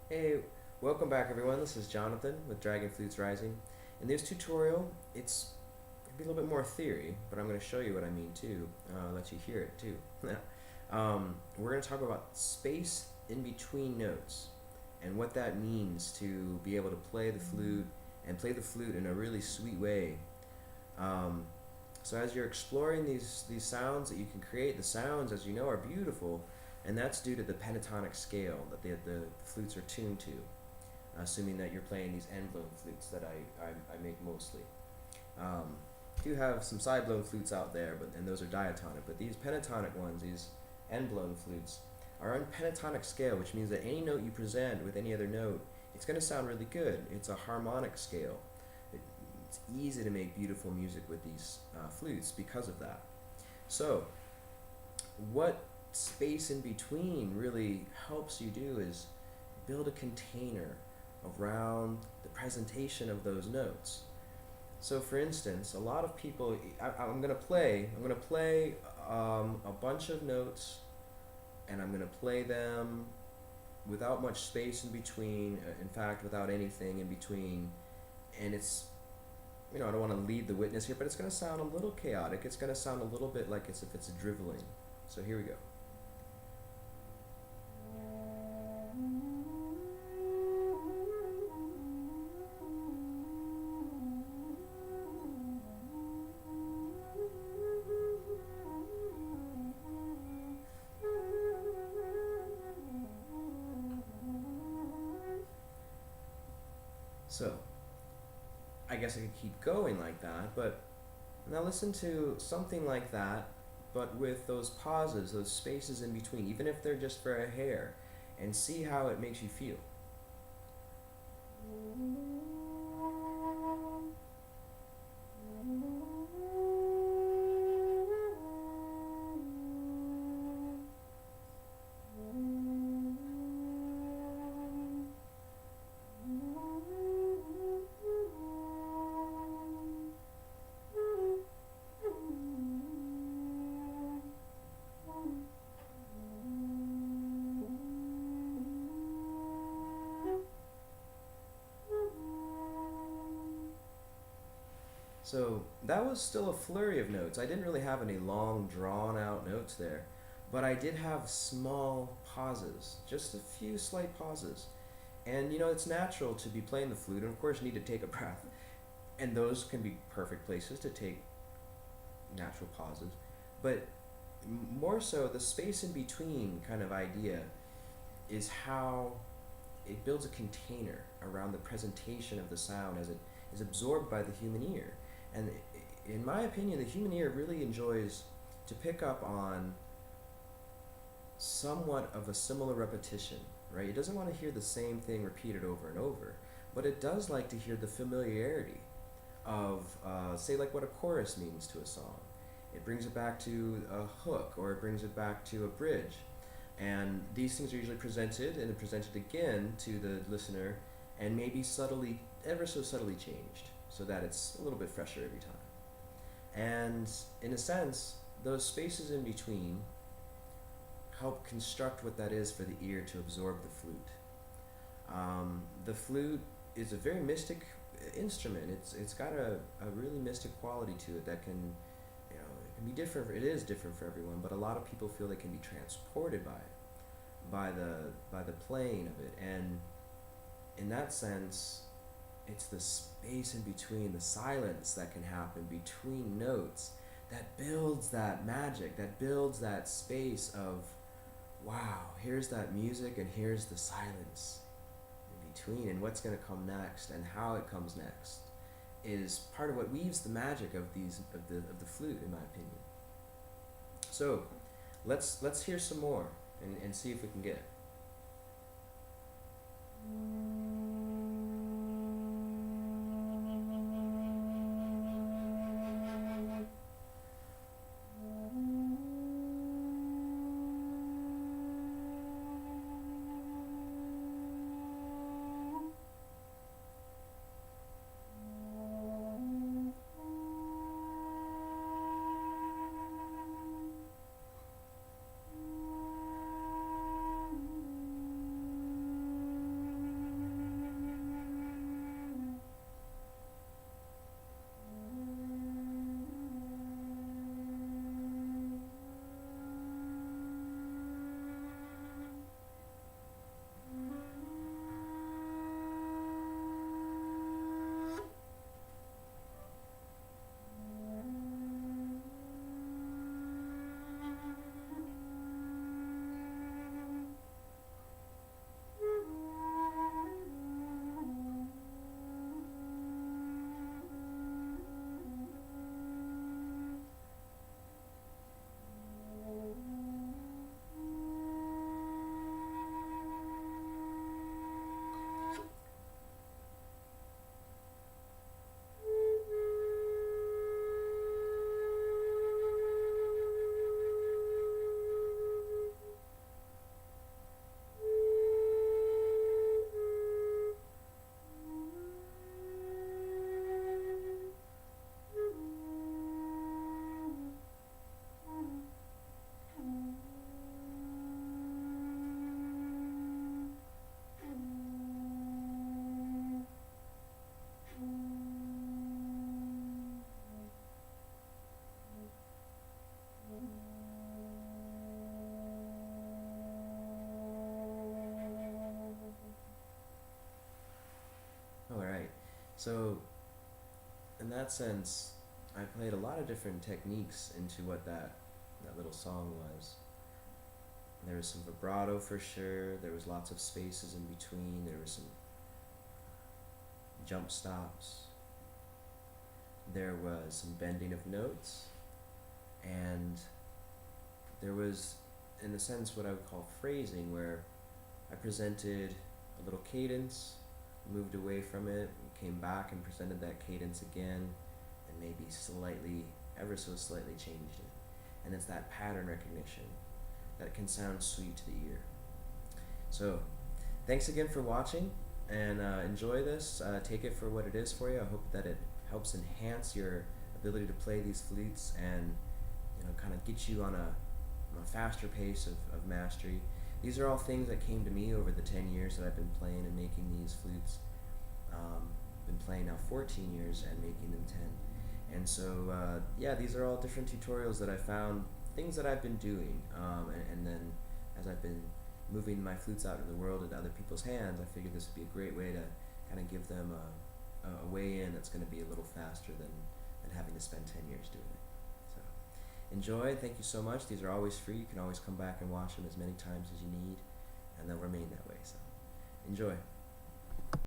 Hey, welcome back everyone. This is Jonathan with Dragon Flutes Rising. In this tutorial, it's gonna be a little bit more theory, but I'm going to show you what I mean too. Let you hear it too. We're going to talk about space in between notes and what that means to be able to play the flute and play the flute in a really sweet way. Um, so as you're exploring these sounds that you can create, the sounds, as you know, are beautiful, and that's due to the pentatonic scale that the flutes are tuned to, assuming that you're playing these end-blown flutes that I make mostly. Um, do have some side-blown flutes out there, and those are diatonic, but these pentatonic ones, these end-blown flutes, are on pentatonic scale, which means that any note you present with any other note, it's going to sound really good. It's a harmonic scale. It's easy to make beautiful music with these flutes because of that. So, what space in between really helps you do is build a container around the presentation of those notes. So, for instance, a lot of people, I'm gonna play a bunch of notes, and I'm gonna play them without much space in between. In fact, without anything in between, and I don't want to lead the witness here, but it's going to sound a little chaotic. It's going to sound a little bit like as if it's dribbling. So here we go. So I guess I could keep going like that, but now listen to something like that, but with those pauses, those spaces in between, even if they're just for a hair, and see how it makes you feel. So that was still a flurry of notes. I didn't really have any long, drawn out notes there, but I did have small pauses, just a few slight pauses. And it's natural to be playing the flute, and of course, you need to take a breath. And those can be perfect places to take natural pauses. But more so, the space in between kind of idea is how it builds a container around the presentation of the sound as it is absorbed by the human ear. And in my opinion, the human ear really enjoys to pick up on somewhat of a similar repetition, right? It doesn't want to hear the same thing repeated over and over, but it does like to hear the familiarity of, say, like what a chorus means to a song. It brings it back to a hook, or it brings it back to a bridge. And these things are usually presented and presented again to the listener, and maybe subtly, ever so subtly changed, so that it's a little bit fresher every time. And in a sense, those spaces in between help construct what that is for the ear to absorb the flute. The flute is a very mystic instrument. It's got a really mystic quality to it that can, it can be different. It is different for everyone, but a lot of people feel they can be transported by it, by the playing of it. And in that sense, it's the space in between, the silence that can happen between notes, that builds that magic, that builds that space of, wow, here's that music and here's the silence in between, and what's going to come next and how it comes next is part of what weaves the magic of the flute, in my opinion. So let's hear some more and see if we can get it. So, in that sense, I played a lot of different techniques into what that little song was. There was some vibrato for sure. There was lots of spaces in between. There was some jump stops. There was some bending of notes, and there was, in a sense, what I would call phrasing, where I presented a little cadence, moved away from it, came back and presented that cadence again, and maybe slightly, ever so slightly changed it. And it's that pattern recognition that can sound sweet to the ear. So, thanks again for watching, and enjoy this. Take it for what it is for you. I hope that it helps enhance your ability to play these flutes, and kind of get you on a faster pace of mastery. These are all things that came to me over the 10 years that I've been playing and making these flutes. Been playing now 14 years and making them 10. And so, yeah, these are all different tutorials that I found, things that I've been doing. And then as I've been moving my flutes out in the world into other people's hands, I figured this would be a great way to kind of give them a way in that's going to be a little faster than having to spend 10 years doing it. So enjoy. Thank you so much. These are always free. You can always come back and watch them as many times as you need, and they'll remain that way. So enjoy.